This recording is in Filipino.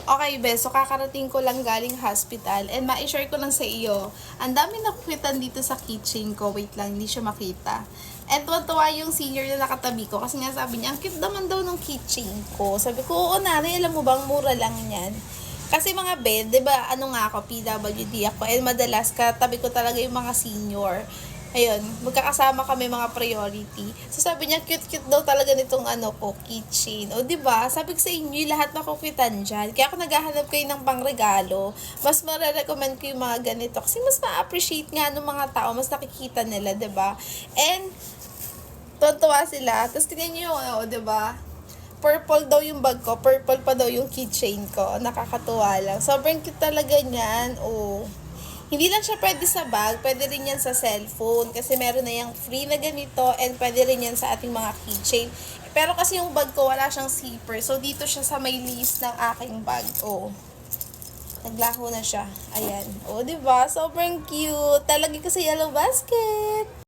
Okay, Bes. So, kakarating ko lang galing hospital and ma-share ko lang sa iyo. Ang dami nakukitan dito sa kitchen ko. Wait lang, hindi siya makita. And tuwa yung senior na nakatabi ko kasi nga sabi niya, ang cute naman daw ng kitchen ko. Sabi ko, oo nari, alam mo bang mura lang yan. Kasi mga bed, 'di ba? Ano nga ako, PWD ako. And madalas katabi ko talaga yung mga senior. Ayun, magkakasama kami mga priority. So sabi niya, cute-cute daw talaga nitong ano ko, keychain. O 'di ba? Sabi ko sa inyo, lahat makukitan diyan. Kaya ako naghahanap kayo ng pangregalo, mas mare-recommend ko yung mga ganito kasi mas ma-appreciate nga ng mga tao, mas nakikita nila, 'di ba? And tuwa sila. Tapos tingnan niyo yung ano, 'di ba? Purple daw yung bag ko, purple pa daw yung keychain ko. Nakakatuwa lang. Sobrang cute talaga niyan. Oh. Hindi lang siya pwede sa bag, pwede rin yan sa cellphone kasi meron na yung free na ganito and pwede rin yan sa ating mga keychain. Pero kasi yung bag ko wala siyang zipper, so dito siya sa may list ng aking bag. Oh, naglaho na siya. Ayan. Oh, 'di ba? Sobrang cute. Talagay ko sa yellow basket.